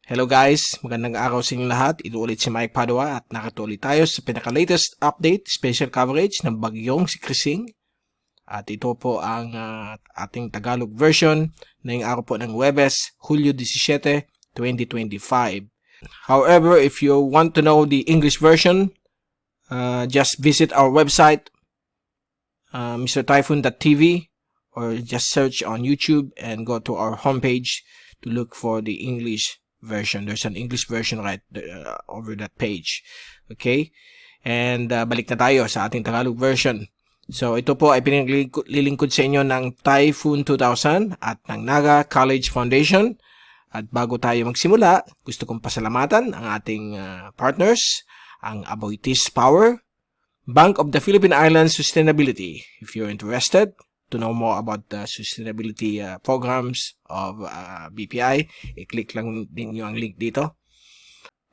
Hello guys, magandang araw sa inyong lahat. Ito ulit si Mike Padua at nakatuloy tayo sa pinaka-latest update, special coverage ng bagyong si Krising. At ito po ang ating Tagalog version ngayong araw po ng Huwebes, Hulyo 17, 2025. However, if you want to know the English version, just visit our website, mrtyphoon.tv, or just search on YouTube and go to our homepage to look for the English version. There's an English version right over that page. Okay? And balik na tayo sa ating Tagalog version. So ito po ay pinaglilingkod sa inyo ng Typhoon 2000 at ng Naga College Foundation. At bago tayo magsimula, gusto kong pasalamatan ang ating partners, ang Aboitiz Power, Bank of the Philippine Islands Sustainability. If you're interested to know more about the sustainability programs of BPI, i-click lang din nyo ang link dito.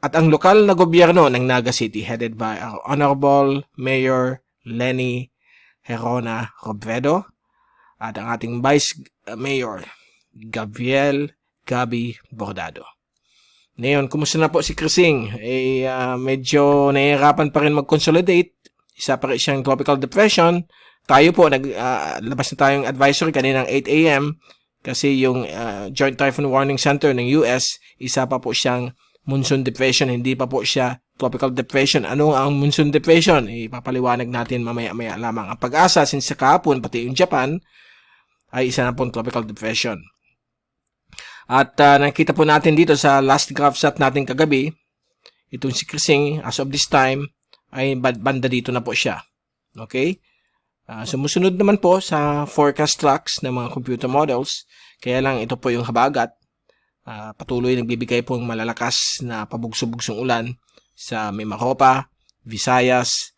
At ang lokal na gobyerno ng Naga City headed by our Honorable Mayor Lenny Herona Robredo at ang ating Vice Mayor Gabriel Gabi Bordado. Ngayon, kumusta na po si Krising? Medyo nahihirapan pa rin mag-consolidate. Isa pa rin siyang tropical depression. Tayo po, labas na tayong advisory kaninang 8 a.m. kasi yung Joint Typhoon Warning Center ng US, isa pa po siyang monsoon depression, hindi pa po siya tropical depression. Ano ang monsoon depression? Ipapaliwanag natin mamaya-maya lamang. Ang Pag-asa, since sa kahapon, pati yung Japan, ay isa na pong tropical depression. At nakita po natin dito sa last graph shot natin kagabi, itong si Krising, as of this time, ay banda dito na po siya. Okay? Sumusunod naman po sa forecast tracks ng mga computer models, kaya lang ito po yung habagat. Patuloy nagbibigay po ng malalakas na pabugso-bugsong ulan sa Mimaropa, Visayas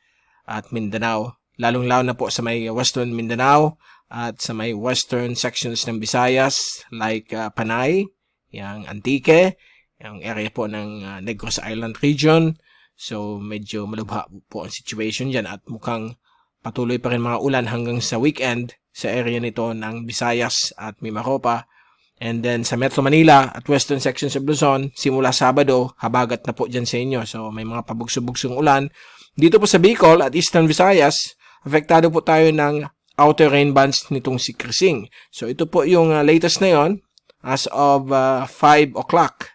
at Mindanao. Lalong-lalo na po sa may western Mindanao at sa may western sections ng Visayas like Panay, yung Antique, yung area po ng Negros Island region. So medyo malubha po ang situation dyan at mukhang patuloy pa rin mga ulan hanggang sa weekend sa area nito ng Visayas at Mimaropa. And then sa Metro Manila at western sections of Luzon, simula Sabado, habagat na po dyan sa inyo. So may mga pabugso-bugsong ulan. Dito po sa Bicol at Eastern Visayas, apektado po tayo ng outer rain bands nitong si Krising. So ito po yung latest na yon as of 5 o'clock.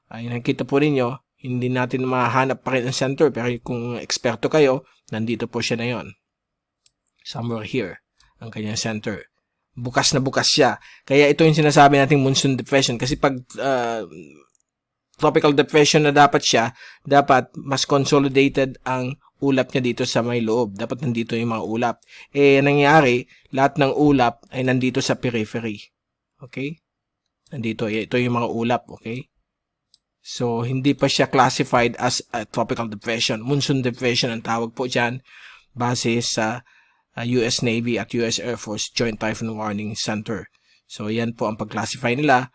Ay nakita po ninyo, hindi natin mahanap pa rin ang center, pero kung eksperto kayo, nandito po siya na yon. Somewhere here, ang kanyang center. Bukas na bukas siya. Kaya ito yung sinasabi nating monsoon depression. Kasi pag tropical depression na dapat siya, dapat mas consolidated ang ulap niya dito sa may loob. Dapat nandito yung mga ulap. Nangyari, lahat ng ulap ay nandito sa periphery. Okay? Nandito, ito yung mga ulap. Okay? So, hindi pa siya classified as a tropical depression. Monsoon depression ang tawag po dyan base sa US Navy at US Air Force Joint Typhoon Warning Center. So, yan po ang pag-classify nila.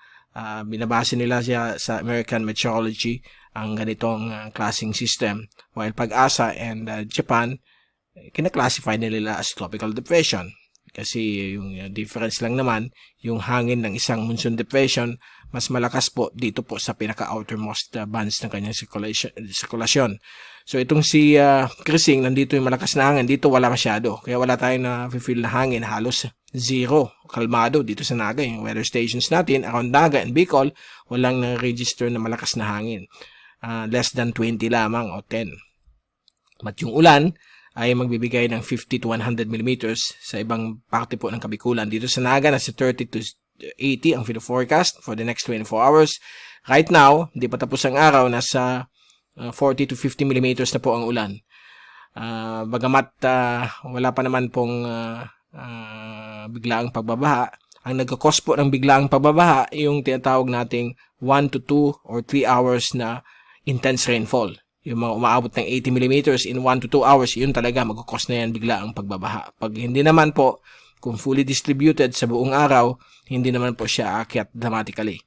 Binabase nila siya sa American Meteorology ang ganitong classing system. While Pag-asa and Japan, kina-classify nila as tropical depression. Kasi yung difference lang naman, yung hangin ng isang monsoon depression, mas malakas po dito po sa pinaka-outermost bands ng kanyang sirkulasyon. So itong si Krising, nandito yung malakas na hangin, dito wala masyado. Kaya wala tayong na-feel na hangin, halos zero, kalmado dito sa Naga. Yung weather stations natin, around Naga and Bicol, walang na-register na malakas na hangin. Less than 20 lamang o 10. At yung ulan ay magbibigay ng 50 to 100 millimeters sa ibang parte po ng Kabikulan. Dito sa Naga, nasa 30 to 80 ang forecast for the next 24 hours. Right now, hindi pa tapos ang araw, nasa 40 to 50 millimeters na po ang ulan. Bagamat wala pa naman pong biglaang pagbabaha, ang nagkakos po ng biglaang pagbabaha yung tinatawag nating 1 to 2 or 3 hours na intense rainfall. Yung mga umaabot ng 80 millimeters in 1 to 2 hours, yun talaga magkakos na yan biglaang pagbabaha. Pag hindi naman po, kung fully distributed sa buong araw, hindi naman po siya aakyat dramatically.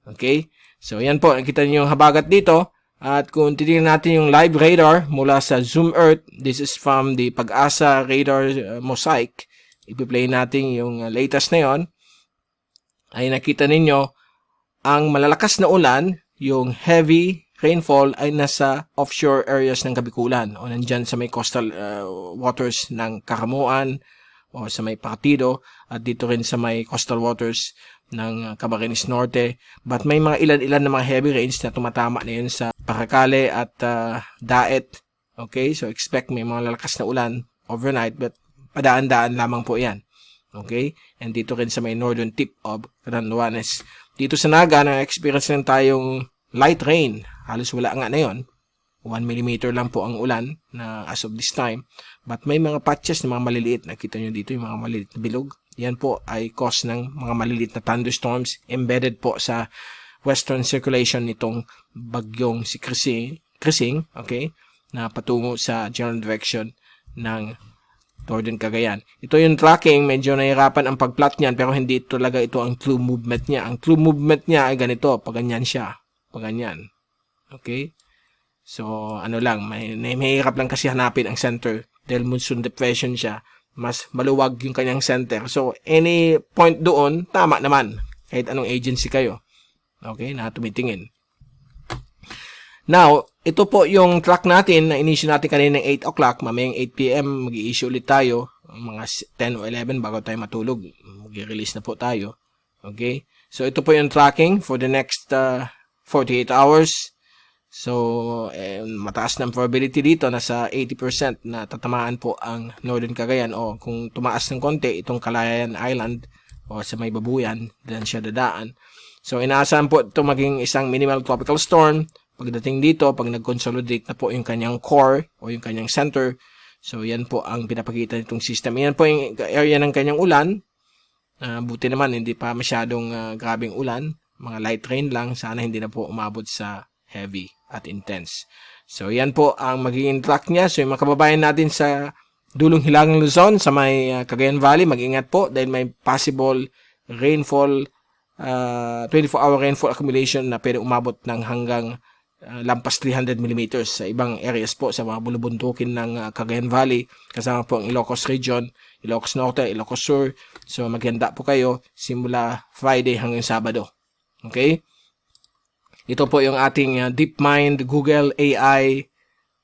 Okay? So yan po, nakita niyo yung habagat dito. At kung titingnan natin yung live radar mula sa Zoom Earth, this is from the Pag-asa Radar Mosaic. I-play natin yung latest na yon. Ay nakita ninyo, ang malalakas na ulan, yung heavy rainfall ay nasa offshore areas ng Kabikulan o nandyan sa may coastal waters ng Caramuan o sa may Partido at dito rin sa may coastal waters ng Camarines Norte. But may mga ilan-ilan na mga heavy rains na tumatama na yun sa Paracale at Daet. Okay, so expect may mga lalakas na ulan overnight but padaan-daan lamang po yan. Okay? And dito rin sa may northern tip of Catanduanes. Dito sa Naga, na-experience rin tayong light rain. Halos wala nga na yun. 1 mm lang po ang ulan na as of this time. But may mga patches na mga maliliit. Nakita nyo dito yung mga maliliit na bilog. Yan po ay cause ng mga maliliit na thunderstorms embedded po sa western circulation nitong bagyong si Krising, okay? Na patungo sa general direction ng Northern Cagayan. Ito yung tracking, medyo nahirapan ang pag-plot niyan pero hindi talaga ito ang true movement niya. Ang true movement niya ay ganito, paganyan siya. Paganyan. Okay? So, ano lang, mahirap lang kasi hanapin ang center dahil monsoon depression siya. Mas maluwag yung kanyang center. So, any point doon, tama naman. Kahit anong agency kayo. Okay? Na tumitingin. Now, ito po yung track natin na inisyu natin kanina ng 8 o'clock. Mamayang 8 p.m. mag-i-issue ulit tayo. Mga 10 o 11 bago tayo matulog. Mag-i-release na po tayo. Okay? So, ito po yung tracking for the next 48 hours. So, mataas ng probability dito. Nasa 80% na tatamaan po ang Northern Cagayan. O kung tumaas ng konti, itong Calayan Island o sa may Babuyan, dyan siya dadaan. So, inaasahan po ito maging isang minimal tropical storm. Pagdating dito, pag nag-consolidate na po yung kanyang core o yung kanyang center, so yan po ang pinapakita nitong system. Yan po yung area ng kanyang ulan. Buti naman, hindi pa masyadong grabing ulan. Mga light rain lang. Sana hindi na po umabot sa heavy at intense. So yan po ang magiging track niya. So yung mga kababayan natin sa dulong Hilagang Luzon, sa may Cagayan Valley, mag-ingat po dahil may possible rainfall, 24-hour rainfall accumulation na pwede umabot ng hanggang lampas 300 mm sa ibang areas po sa mga bulubundukin ng Cagayan Valley, kasama po ang Ilocos Region, Ilocos Norte, Ilocos Sur. So maghanda po kayo simula Friday hanggang Sabado. Okay? Ito po yung ating DeepMind Google AI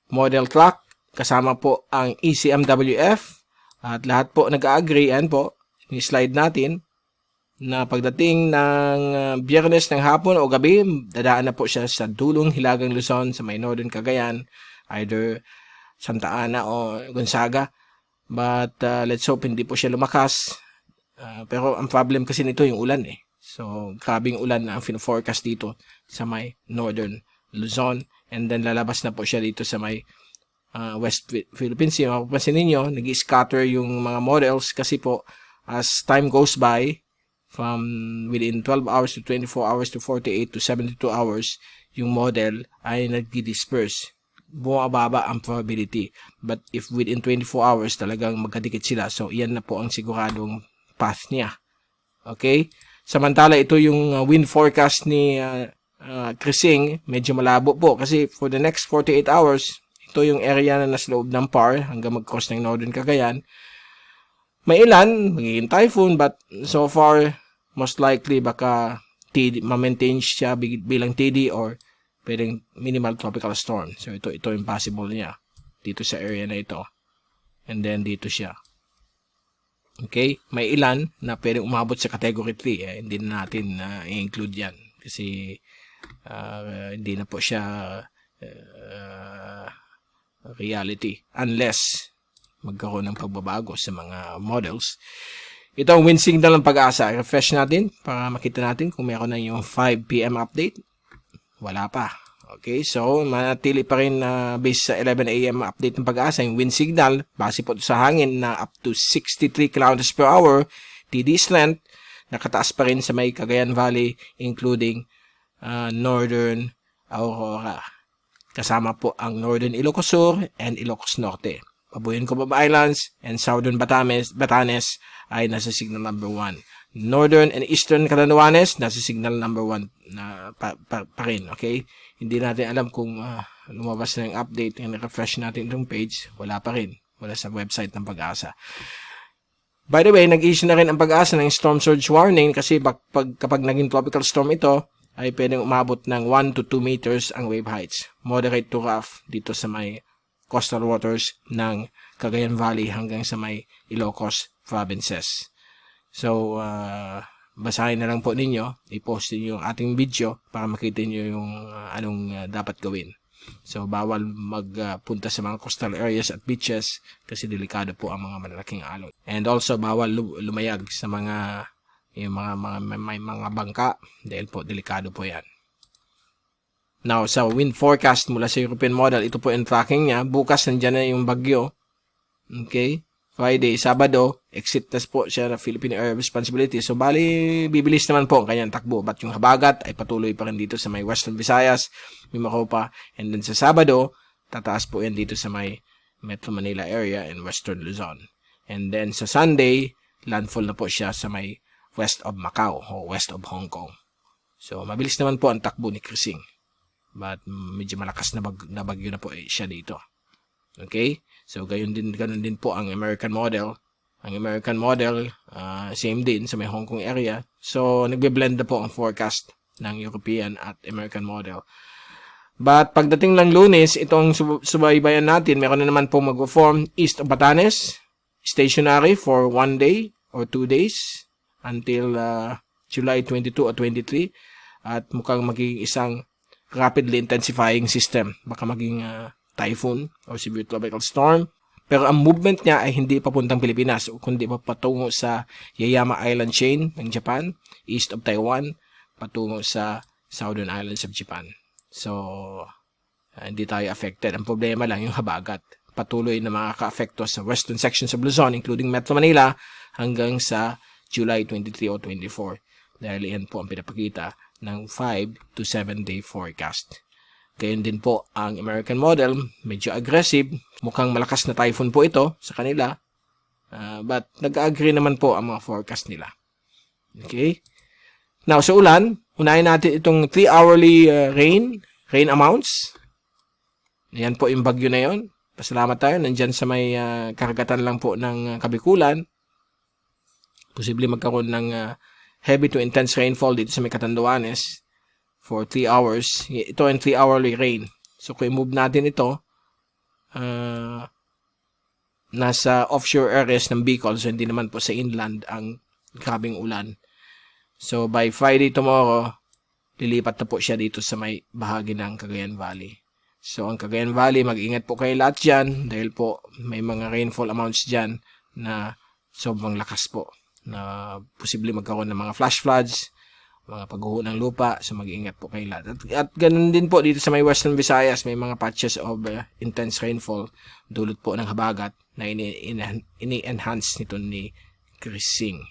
model track, kasama po ang ECMWF at lahat po nag-agree. Yan po, yung slide natin na pagdating ng Biyernes ng hapon o gabi, dadaan na po siya sa dulong Hilagang Luzon sa may Northern Cagayan, either Santa Ana o Gonzaga. But let's hope hindi po siya lumakas. Pero ang problem kasi nito yung ulan eh. So, grabing ulan na ang forecast dito sa may Northern Luzon. And then lalabas na po siya dito sa may West Philippines Sea. Mapapansin ninyo, nag-scatter yung mga models kasi po as time goes by, from within 12 hours to 24 hours to 48 to 72 hours, yung model ay nag-disperse. Bumababa ang probability. But if within 24 hours talagang magkadikit sila, so iyan na po ang siguradong path niya. Okay? Samantala, ito yung wind forecast ni Krising, medyo malabo po kasi for the next 48 hours, ito yung area na nasa loob ng PAR hanggang mag-cross ng Northern Cagayan. May ilan, magiging typhoon, but so far, most likely baka ma-maintain siya bilang TD or pwedeng minimal tropical storm. So ito yung possible niya dito sa area na ito. And then dito siya. Okay? May ilan na pwedeng umabot sa category 3. Hindi na natin i-include yan. Kasi hindi na po siya reality. Unless magkaroon ng pagbabago sa mga models. Ito ang wind signal ng Pag-asa. Refresh natin para makita natin kung meron na yung 5 p.m. update. Wala pa. Okay, so manatili pa rin based sa 11 a.m. update ng Pag-asa. Yung wind signal, base po sa hangin na up to 63 km per hour, TD strength, nakataas pa rin sa may Cagayan Valley, including Northern Aurora. Kasama po ang Northern Ilocos Sur and Ilocos Norte. Pabuyan Cubao Islands and Southern Batanes ay nasa signal number 1. Northern and Eastern Catanduanes nasa signal number 1 na pa rin. Okay? Hindi natin alam kung lumabas na yung update and refresh natin itong page. Wala pa rin. Wala sa website ng Pag-asa. By the way, nag-issue na rin ang Pag-asa ng storm surge warning kasi kapag naging tropical storm ito, ay pwedeng umabot ng 1 to 2 meters ang wave heights. Moderate to rough dito sa may coastal waters ng Cagayan Valley hanggang sa may Ilocos provinces. So, basahin na lang po ninyo, i-post niyo yung ating video para makita niyo yung anong dapat gawin. So, bawal magpunta sa mga coastal areas at beaches kasi delikado po ang mga malalaking alon. And also, bawal lumayag sa may mga bangka dahil po delikado po yan. Now, sa wind forecast mula sa European model, ito po yung tracking niya. Bukas nandyan na yung bagyo. Okay? Friday, Sabado, exit test po siya na Philippine Air Responsibility. So, bali, bibilis naman po ang kanyang takbo. But yung habagat ay patuloy pa rin dito sa may Western Visayas, Mimaropa. And then sa Sabado, tataas po yan dito sa may Metro Manila area and Western Luzon. And then sa Sunday, landfall na po siya sa may west of Macau o west of Hong Kong. So, mabilis naman po ang takbo ni Krising. But medyo malakas na bagyo na po siya dito. Okay? So, ganun din po ang American model. Ang American model, same din sa may Hong Kong area. So, nagbe-blend na po ang forecast ng European at American model. But, pagdating ng Lunes, itong subaybayan natin, meron na naman po mag-form east of Batanes, stationary for 1 day or 2 days until July 22 or 23. At mukhang magiging isang rapidly intensifying system. Baka maging typhoon or severe tropical storm. Pero ang movement niya ay hindi papuntang Pilipinas, kundi patungo sa Yayama Island chain ng Japan, east of Taiwan, patungo sa Southern Islands of Japan. So, hindi tayo affected. Ang problema lang yung habagat. Patuloy na makaka-affecto sa western sections of Luzon, including Metro Manila, hanggang sa July 23 o 24. Dahil yan po ang pinapakita ng 5 to 7 day forecast. Gayon din po ang American model, medyo aggressive, mukhang malakas na typhoon po ito sa kanila, but nag-agree naman po ang mga forecast nila. Okay? Now, sa ulan, unahin natin itong 3 hourly rain amounts. Yan po yung bagyo na yon. Pasalamat tayo, nandyan sa may karagatan lang po ng Kabikulan. Posible magkaroon ng heavy to intense rainfall dito sa may Catanduanes for 3 hours. Ito ang 3 hourly rain. So, kung i-move natin ito, nasa offshore areas ng Bicol, so hindi naman po sa inland ang grabing ulan. So, by Friday tomorrow, lilipat na po siya dito sa may bahagi ng Cagayan Valley. So, ang Cagayan Valley, mag-ingat po kayo lahat dyan dahil po may mga rainfall amounts dyan na sobrang lakas po, na posible magkaroon ng mga flash floods, mga pagguho ng lupa, so mag-iingat po kayo lahat. At ganun din po dito sa may Western Visayas, may mga patches of intense rainfall, dulot po ng habagat na ini-enhance nito ni Krising.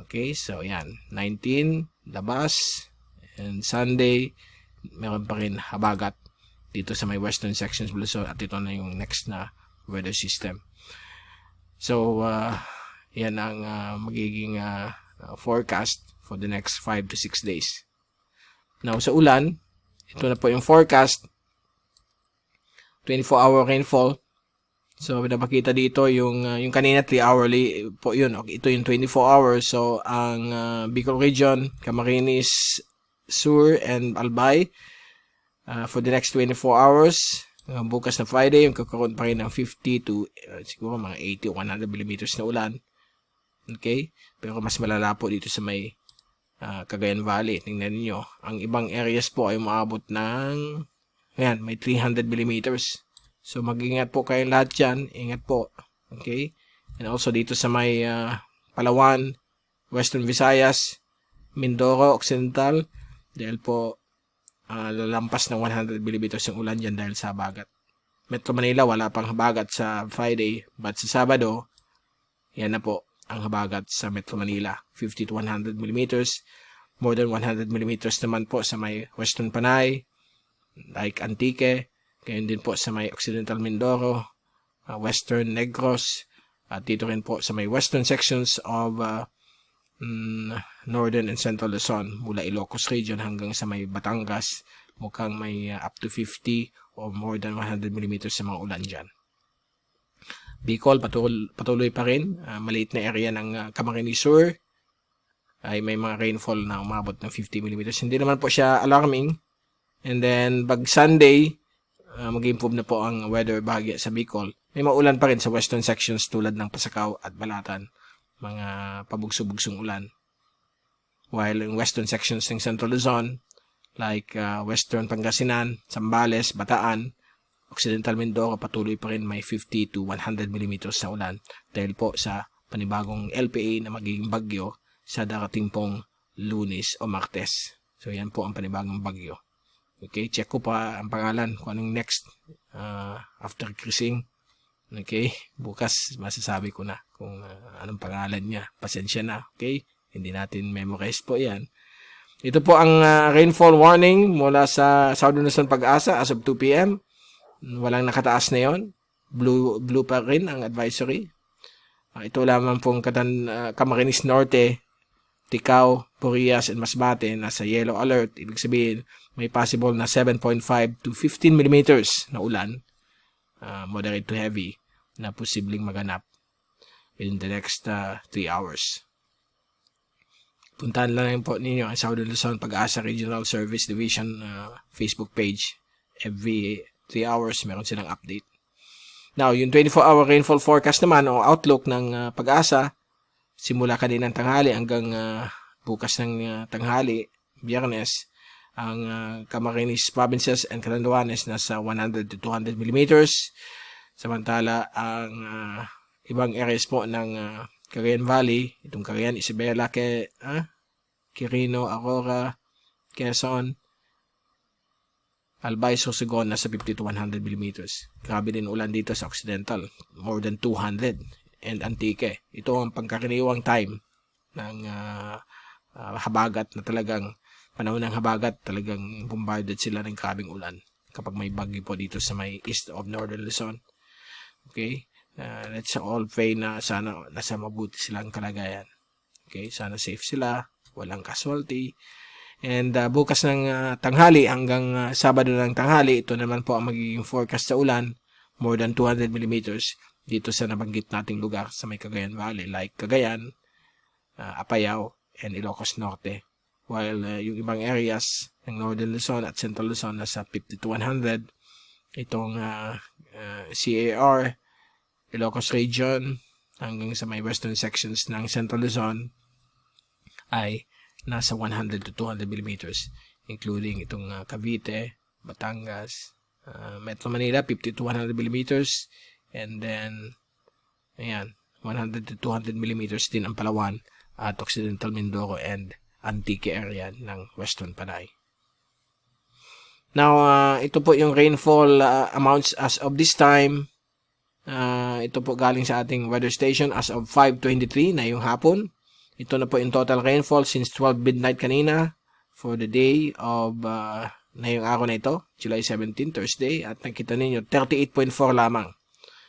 Okay, so yan, 19, labas, and Sunday, meron pa rin habagat dito sa may western sections of Luzon, at ito na yung next na weather system. So, yan ang magiging forecast for the next 5 to 6 days. Now, sa ulan, ito na po yung forecast. 24-hour rainfall. So, pinapakita dito yung kanina 3 hourly po yun. Okay, ito yung 24 hours. So, ang Bicol Region, Camarines Sur, and Albay, for the next 24 hours, bukas na Friday, yung kakaroon pa rin ng 50 to siguro mga 80 o 100 millimeters na ulan. Okay? Pero mas malala po dito sa may Cagayan Valley. Tingnan niyo, ang ibang areas po ay umaabot ng ayan, may 300 millimeters. So, mag-ingat po kayo lahat dyan. Ingat po. Okay? And also dito sa may Palawan, Western Visayas, Mindoro, Occidental, dahil po lalampas ng 100 millimeters yung ulan dyan dahil sa habagat. Metro Manila, wala pang habagat sa Friday, but sa Sabado, yan na po ang habagat sa Metro Manila, 50 to 100 millimeters. More than 100 millimeters naman po sa may Western Panay, like Antique, gayon din po sa may Occidental Mindoro, Western Negros, at dito rin po sa may western sections of Northern and Central Luzon, mula Ilocos region hanggang sa may Batangas, mukhang may up to 50 or more than 100 millimeters sa mga ulan dyan. Bicol, patuloy pa rin, maliit na area ng Camarines Sur, ay may mga rainfall na umabot ng 50 millimeters. Hindi naman po siya alarming. And then, pag Sunday, mag-improve na po ang weather bahagya sa Bicol. May maulan pa rin sa western sections tulad ng Pasakaw at Balatan. Mga pabugso-bugsong ulan. While in western sections ng Central Luzon, like western Pangasinan, Zambales, Bataan, Occidental Mindoro, patuloy pa rin may 50 to 100 millimeters na ulan dahil po sa panibagong LPA na magiging bagyo sa darating pong Lunes o Martes. So, yan po ang panibagong bagyo. Okay, check ko pa ang pangalan kung anong next after cruising. Okay, bukas masasabi ko na kung anong pangalan niya. Pasensya na, okay? Hindi natin memorize po yan. Ito po ang rainfall warning mula sa Southern Luzon Pag-asa as of 2 p.m. Walang nakataas na yon. Blue pa rin ang advisory. Ito lamang pong Camarines Norte, Ticao, Purias, and Masbate nasa yellow alert. Ibig sabihin, may possible na 7.5 to 15 millimeters na ulan, moderate to heavy, na posibleng maganap in the next 3 hours. Puntahan lang po ninyo ang Southern Luzon Pag-asa Regional Service Division Facebook page. Every 3 hours, meron silang update. Now, yung 24-hour rainfall forecast naman o outlook ng Pag-asa, simula kaninang tanghali hanggang bukas ng tanghali, Biyernes, ang Camarines Provinces and Catanduanes nasa 100 to 200 millimeters. Samantala, ang ibang areas po ng Cagayan Valley, itong Cagayan, Isabela, Quirino, Aurora, Quezon, Albay, Sorsogon, nasa 50 to 100 millimeters. Grabe din ulan dito sa Occidental, more than 200. And Antique, ito ang pangkaraniwang time ng habagat na talagang, panahon ng habagat, talagang bombarded sila ng grabing ulan kapag may bagyo po dito sa may east of Northern Luzon. Okay? Let's all pray na sana nasa mabuti silang kalagayan. Okay? Sana safe sila, walang casualty. And bukas ng tanghali hanggang Sabado ng tanghali, ito naman po ang magiging forecast sa ulan, more than 200 millimeters dito sa nabanggit nating lugar sa may Cagayan Valley, like Cagayan, Apayao, and Ilocos Norte. While yung ibang areas ng Northern Luzon at Central Luzon nasa 50 to 100. Itong CAR, Ilocos Region, hanggang sa may western sections ng Central Luzon ay nasa 100 to 200 millimeters, including itong Cavite, Batangas, Metro Manila, 50 to 100 millimeters, and then, ayan, 100 to 200 millimeters din ang Palawan at Occidental Mindoro and Antique area ng Western Panay. Now, ito po yung rainfall amounts as of this time. Ito po galing sa ating weather station as of 5:23 na yung hapon. Ito na po yung total rainfall since 12 midnight kanina for the day of na yung araw na ito, July 17, Thursday. At nakita ninyo, 38.4 lamang.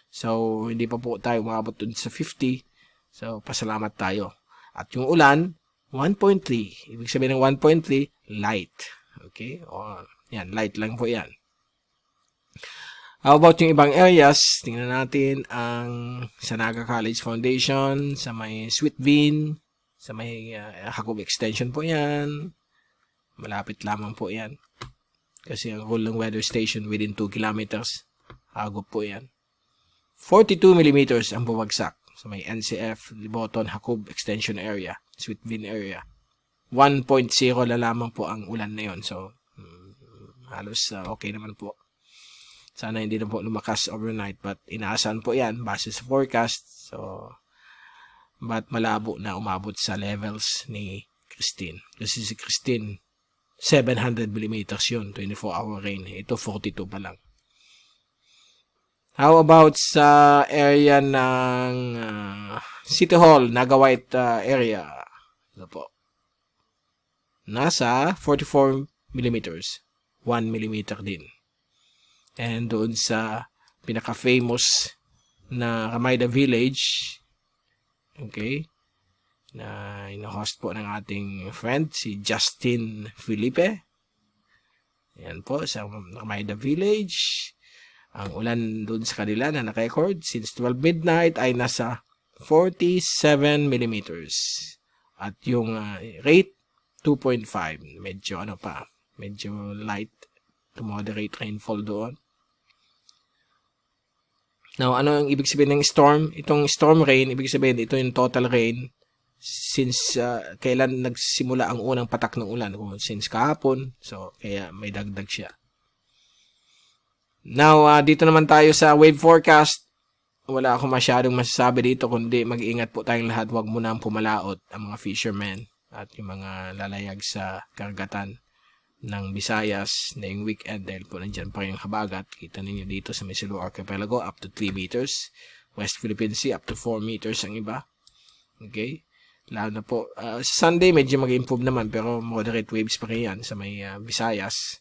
So, hindi pa po tayo umabot dun sa 50. So, pasalamat tayo. At yung ulan, 1.3. Ibig sabihin ng 1.3, light. Okay? O, yan, light lang po yan. How about yung ibang areas? Tingnan natin ang Sanaga College Foundation, sa may Sweet Bean, sa may Hakob Extension po yan. Malapit lamang po yan. Kasi ang rule ng weather station within 2 kilometers. Hagop po yan. 42 millimeters ang bumagsak sa may NCF, Liboton, Hakob Extension area, Sweet Bean area. 1.0 na lamang po ang ulan na yon. So, halos okay naman po. Sana hindi na po lumakas overnight, but inaasahan po yan base sa forecast. So, but malabo na umabot sa levels ni Christine. Kasi si Christine, 700 millimeters yun, 24-hour rain. Ito, 42 pa lang. How about sa area ng City Hall, Naga White area? Ito po. Nasa 44 millimeters. 1 millimeter din. And doon sa pinaka-famous na Ramayda Village, okay, na ino-host po ng ating friend, si Justin Felipe. Yan po, sa Ramayda Village. Ang ulan doon sa kanila na naka-record since 12 midnight ay nasa 47 millimeters. At yung rate, 2.5. Medyo medyo light to moderate rainfall doon. Now, ano ang ibig sabihin ng storm? Itong storm rain, ibig sabihin ito yung total rain since kailan nagsimula ang unang patak ng ulan. Since kahapon, so kaya may dagdag siya. Now, dito naman tayo sa wave forecast. Wala akong masyadong masasabi dito, kundi mag-iingat po tayong lahat. Huwag muna ang pumalaot ang mga fishermen at yung mga lalayag sa karagatan ng Visayas na yung weekend dahil po nandyan pa yung habagat. Kita ninyo dito sa Misilu Archipelago up to 3 meters. West Philippine Sea up to 4 meters ang iba. Okay? Lalo na po, Sunday medyo mag-improve naman pero moderate waves pa rin yan sa may Visayas.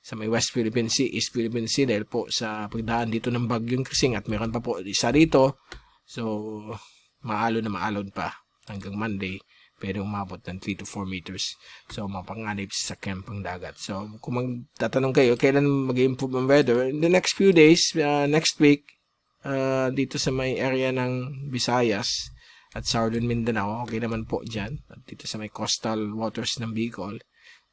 Sa may West Philippine Sea, East Philippine Sea dahil po sa pagdaan dito ng bagyong Krising at meron pa po isa dito. So, maalon pa hanggang Monday. Pwede umabot ng 3 to 4 meters. So, mapanganib sa kempang dagat. So, kung magtatanong kayo, kailan mag-improve ang weather? In the next few days, next week, dito sa may area ng Visayas at Southern Mindanao, okay naman po dyan. At dito sa may coastal waters ng Bicol,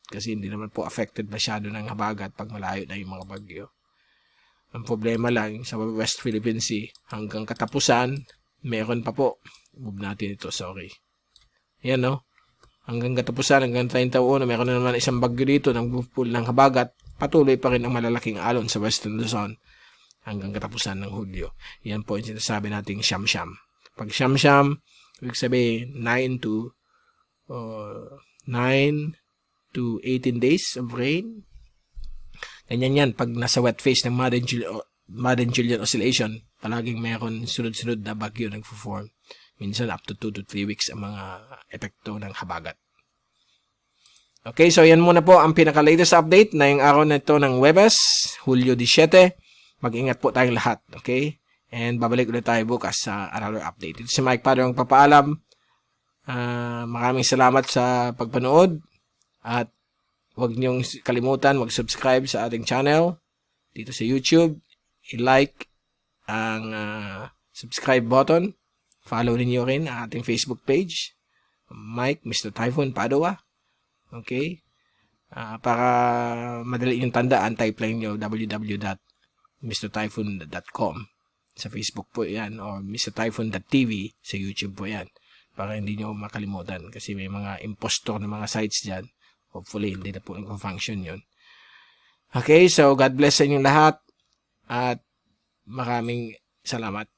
kasi hindi naman po affected masyado ng habagat pag malayo na yung mga bagyo. Ang problema lang, sa West Philippine Sea, hanggang katapusan, meron pa po. Move natin ito, sorry. Yan, no? Hanggang katapusan, hanggang 31, meron na naman isang bagyo dito ng pool ng habagat. Patuloy pa rin ang malalaking alon sa Western Luzon hanggang katapusan ng Hulyo. Yan po yung sinasabi nating siyam-siyam. Pag siyam-siyam, ibig sabihin 9 to 18 days of rain. Ganyan yan. Pag nasa wet phase ng Madden-Julian Oscillation, palaging meron sunod-sunod na bagyo nagpo-form. Minsan up to 2 to 3 weeks ang mga epekto ng habagat. Okay, so yan muna po ang pinaka-latest update na yung araw na ito ng Huwebes, Hulyo 17. Mag-ingat po tayong lahat, okay? And babalik ulit tayo bukas sa another update. Ito si Mike Padre ang papaalam. Maraming salamat sa pagpanood at huwag niyong kalimutan mag-subscribe sa ating channel dito sa YouTube. I-like ang subscribe button. Follow niyo rin ang ating Facebook page, Mike, Mr. Typhoon Padua. Okay? Para madali yung tandaan, type lang nyo www.mrtyphoon.com. Sa Facebook po yan, or mrtyphoon.tv sa YouTube po yan. Para hindi nyo makalimutan kasi may mga impostor na mga sites dyan. Hopefully, hindi na po nag-function yun. Okay, so God bless sa inyong lahat at maraming salamat.